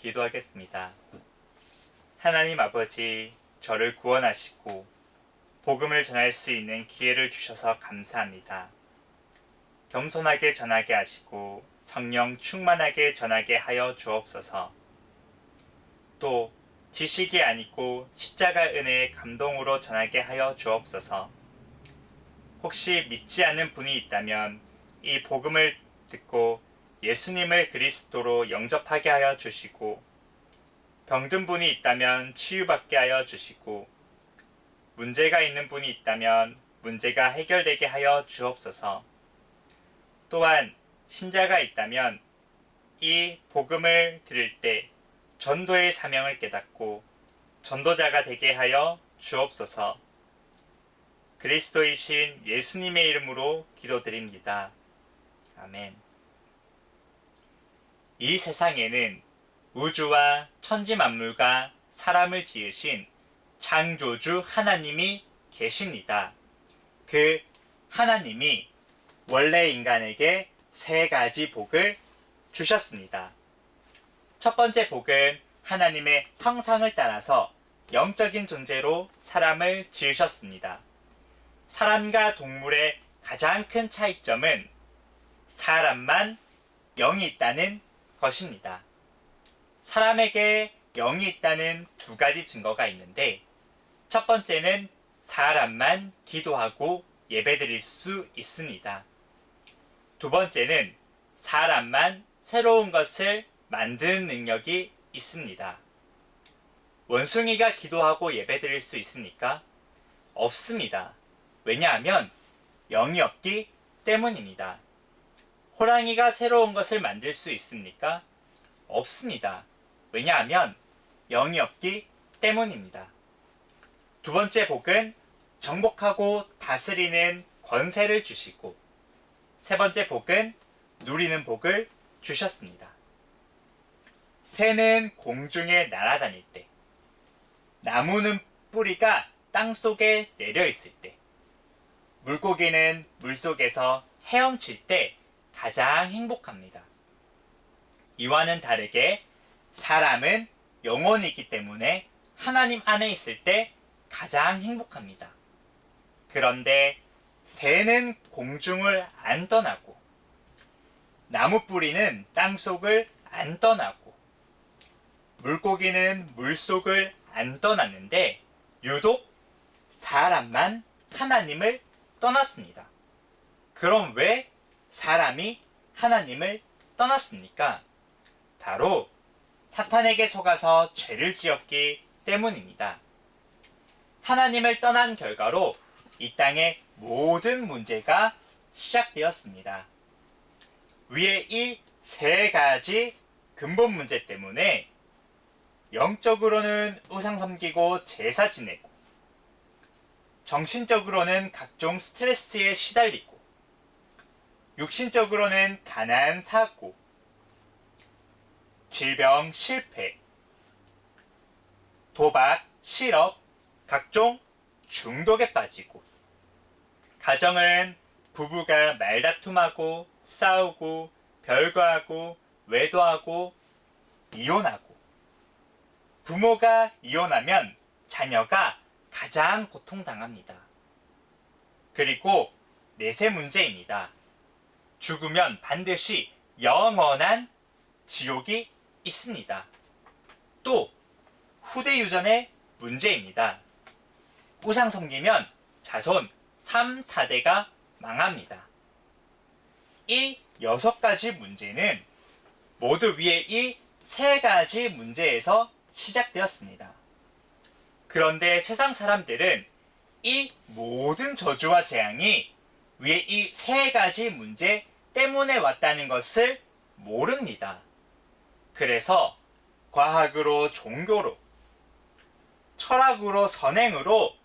기도하겠습니다. 하나님 아버지, 저를 구원하시고 복음을 전할 수 있는 기회를 주셔서 감사합니다. 겸손하게 전하게 하시고 성령 충만하게 전하게 하여 주옵소서. 또 지식이 아니고 십자가 은혜의 감동으로 전하게 하여 주옵소서. 혹시 믿지 않는 분이 있다면 이 복음을 듣고 예수님을 그리스도로 영접하게 하여 주시고, 병든 분이 있다면 치유받게 하여 주시고, 문제가 있는 분이 있다면 문제가 해결되게 하여 주옵소서. 또한 신자가 있다면 이 복음을 들을 때 전도의 사명을 깨닫고 전도자가 되게 하여 주옵소서. 그리스도이신 예수님의 이름으로 기도드립니다. 아멘. 이 세상에는 우주와 천지 만물과 사람을 지으신 창조주 하나님이 계십니다. 그 하나님이 원래 인간에게 세 가지 복을 주셨습니다. 첫 번째 복은 하나님의 형상을 따라서 영적인 존재로 사람을 지으셨습니다. 사람과 동물의 가장 큰 차이점은 사람만 영이 있다는 것입니다. 사람에게 영이 있다는 두 가지 증거가 있는데, 첫 번째는 사람만 기도하고 예배드릴 수 있습니다. 두 번째는 사람만 새로운 것을 만드는 능력이 있습니다. 원숭이가 기도하고 예배드릴 수 있습니까? 없습니다. 왜냐하면 영이 없기 때문입니다. 호랑이가 새로운 것을 만들 수 있습니까? 없습니다. 왜냐하면 영이 없기 때문입니다. 두 번째 복은 정복하고 다스리는 권세를 주시고, 세 번째 복은 누리는 복을 주셨습니다. 새는 공중에 날아다닐 때, 나무는 뿌리가 땅속에 내려 있을 때, 물고기는 물속에서 헤엄칠 때 가장 행복합니다. 이와는 다르게 사람은 영혼이 있기 때문에 하나님 안에 있을 때 가장 행복합니다. 그런데 새는 공중을 안 떠나고, 나무 뿌리는 땅속을 안 떠나고, 물고기는 물속을 안 떠났는데 유독 사람만 하나님을 떠났습니다. 그럼 왜 사람이 하나님을 떠났습니까? 바로 사탄에게 속아서 죄를 지었기 때문입니다. 하나님을 떠난 결과로 이 땅의 모든 문제가 시작되었습니다. 위에 이 세 가지 근본 문제 때문에 영적으로는 우상 섬기고 제사 지내고, 정신적으로는 각종 스트레스에 시달리고, 육신적으로는 가난, 사고, 질병, 실패, 도박, 실업, 각종 중독에 빠지고, 가정은 부부가 말다툼하고 싸우고 별거하고 외도하고 이혼하고, 부모가 이혼하면 자녀가 가장 고통당합니다. 그리고 넷의 문제입니다. 죽으면 반드시 영원한 지옥이 있습니다. 또 후대유전의 문제입니다. 우상 섬기면 자손 3, 4대가 망합니다. 이 6가지 문제는 모두 위에 이 3가지 문제에서 시작되었습니다. 그런데 세상 사람들은 이 모든 저주와 재앙이 위에 이 3가지 문제 때문에 왔다는 것을 모릅니다. 그래서 과학으로 종교로, 철학으로 선행으로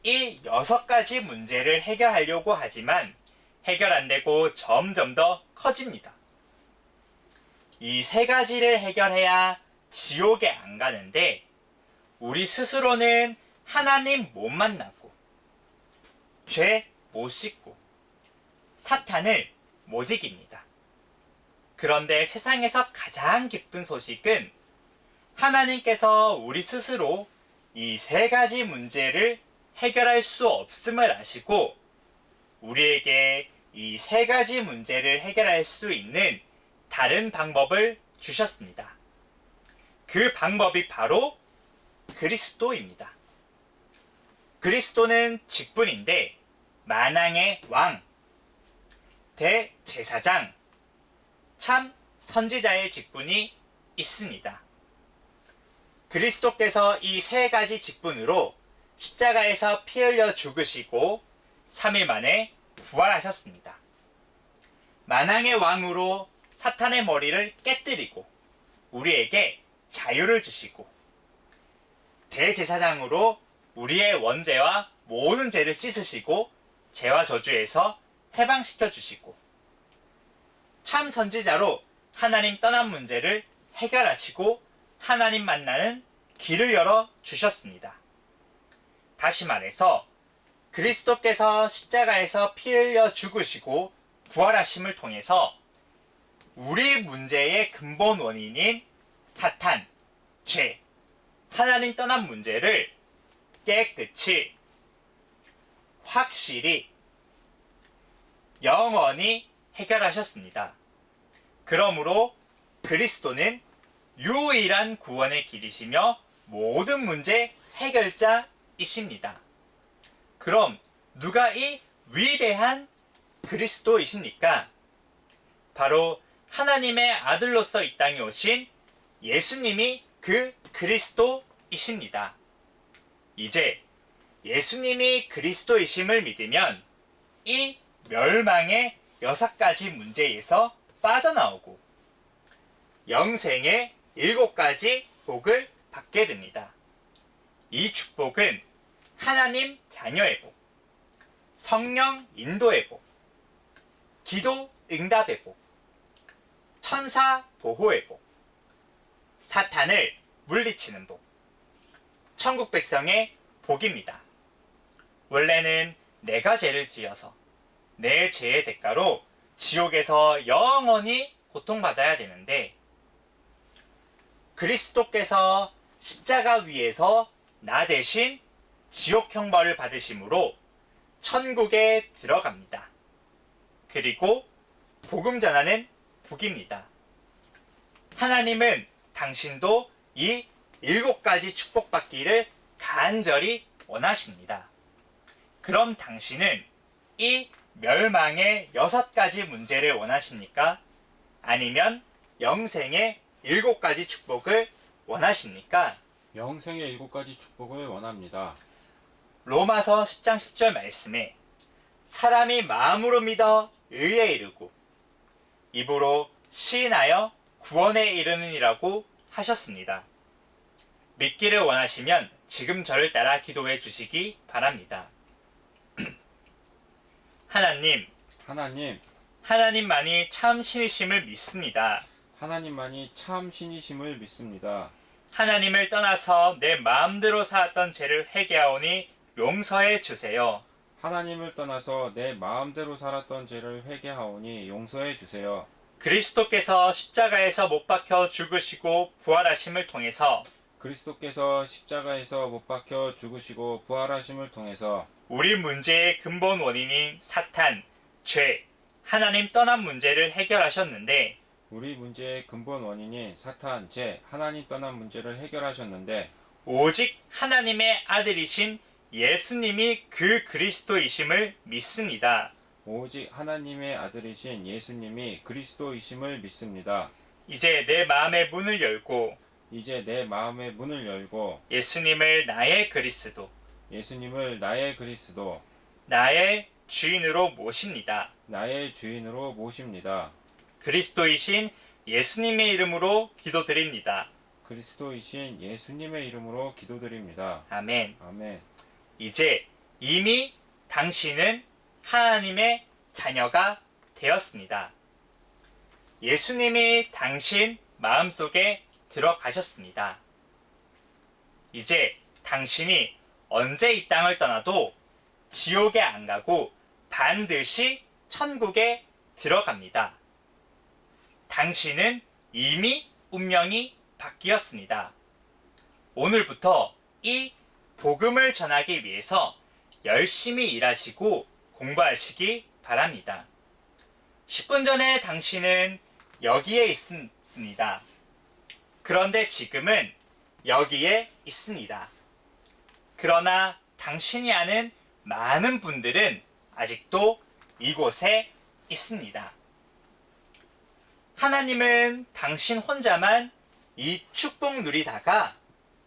이 6가지 문제를 해결하려고 하지만 해결 안 되고 점점 더 커집니다. 이 3가지를 해결해야 지옥에 안 가는데, 우리 스스로는 하나님 못 만나고, 죄 못 씻고, 사탄을 못 이깁니다. 그런데 세상에서 가장 기쁜 소식은 하나님께서 우리 스스로 이 세 가지 문제를 해결할 수 없음을 아시고 우리에게 이 세 가지 문제를 해결할 수 있는 다른 방법을 주셨습니다. 그 방법이 바로 그리스도입니다. 그리스도는 직분인데 만왕의 왕, 대제사장, 참 선지자의 직분이 있습니다. 그리스도께서 이 세 가지 직분으로 십자가에서 피 흘려 죽으시고 3일 만에 부활하셨습니다. 만왕의 왕으로 사탄의 머리를 깨뜨리고 우리에게 자유를 주시고 대제사장으로 우리의 원죄와 모든 죄를 씻으시고 죄와 저주에서 해방시켜 주시고 참 선지자로 하나님 떠난 문제를 해결하시고 하나님 만나는 길을 열어 주셨습니다. 다시 말해서 그리스도께서 십자가에서 피 흘려 죽으시고 부활하심을 통해서 우리 문제의 근본 원인인 사탄, 죄, 하나님 떠난 문제를 깨끗이, 확실히, 영원히 해결하셨습니다. 그러므로 그리스도는 유일한 구원의 길이시며 모든 문제 해결자이십니다. 그럼 누가 이 위대한 그리스도이십니까? 바로 하나님의 아들로서 이 땅에 오신 예수님이 그 그리스도이십니다. 이제 예수님이 그리스도이심을 믿으면 이 멸망의 6가지 문제에서 빠져나오고 영생의 7가지 복을 받게 됩니다. 이 축복은 하나님 자녀의 복, 성령 인도의 복, 기도 응답의 복, 천사 보호의 복, 사탄을 물리치는 복, 천국 백성의 복입니다. 원래는 내가 죄를 지어서 내 죄의 대가로 지옥에서 영원히 고통받아야 되는데 그리스도께서 십자가 위에서 나 대신 지옥 형벌을 받으심으로 천국에 들어갑니다. 그리고 복음 전하는 복입니다. 하나님은 당신도 이 7가지 축복받기를 간절히 원하십니다. 그럼 당신은 이 멸망의 6가지 문제를 원하십니까? 아니면 영생의 7가지 축복을 원하십니까? 영생의 7가지 축복을 원합니다. 로마서 10장 10절 말씀에 사람이 마음으로 믿어 의에 이르고 입으로 시인하여 구원에 이르느니라고 하셨습니다. 믿기를 원하시면 지금 저를 따라 기도해 주시기 바랍니다. 하나님만이 참 신이심을 믿습니다. 하나님만이 참 신이심을 믿습니다. 하나님을 떠나서 내 마음대로 살았던 죄를 회개하오니 용서해 주세요. 하나님을 떠나서 내 마음대로 살았던 죄를 회개하오니 용서해 주세요. 그리스도께서 십자가에서 못 박혀 죽으시고 부활하심을 통해서 그리스도께서 십자가에서 못 박혀 죽으시고 부활하심을 통해서 우리 문제의 근본 원인인 사탄, 죄, 하나님 떠난 문제를 해결하셨는데 우리 문제의 근본 원인인 사탄, 죄, 하나님 떠난 문제를 해결하셨는데 오직 하나님의 아들이신 예수님이 그 그리스도이심을 믿습니다. 오직 하나님의 아들이신 예수님이 그리스도이심을 믿습니다. 이제 내 마음의 문을 열고 이제 내 마음의 문을 열고 예수님을 나의 그리스도, 예수님을 나의 그리스도, 나의 주인으로 모십니다. 나의 주인으로 모십니다. 그리스도이신 예수님의 이름으로 기도드립니다. 그리스도이신 예수님의 이름으로 기도드립니다. 아멘. 아멘. 이제 이미 당신은 하나님의 자녀가 되었습니다. 예수님이 당신 마음속에 들어가셨습니다. 이제 당신이 언제 이 땅을 떠나도 지옥에 안 가고 반드시 천국에 들어갑니다. 당신은 이미 운명이 바뀌었습니다. 오늘부터 이 복음을 전하기 위해서 열심히 일하시고 공부하시기 바랍니다. 10분 전에 당신은 여기에 있습니다. 그런데 지금은 여기에 있습니다. 그러나 당신이 아는 많은 분들은 아직도 이곳에 있습니다. 하나님은 당신 혼자만 이 축복 누리다가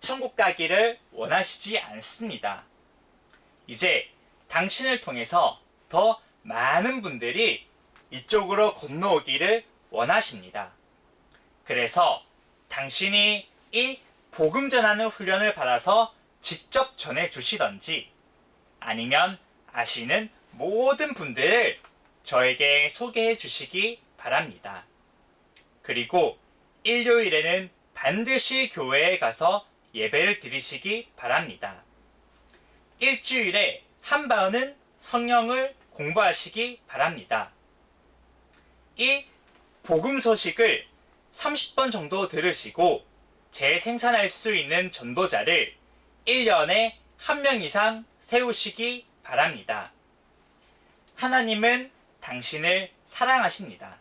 천국 가기를 원하시지 않습니다. 이제 당신을 통해서 더 많은 분들이 이쪽으로 건너오기를 원하십니다. 그래서 당신이 이 복음 전하는 훈련을 받아서 직접 전해주시던지 아니면 아시는 모든 분들을 저에게 소개해 주시기 바랍니다. 그리고 일요일에는 반드시 교회에 가서 예배를 드리시기 바랍니다. 일주일에 한 번은 성경을 공부하시기 바랍니다. 이 복음 소식을 30번 정도 들으시고 재생산할 수 있는 전도자를 1년에 1명 이상 세우시기 바랍니다. 하나님은 당신을 사랑하십니다.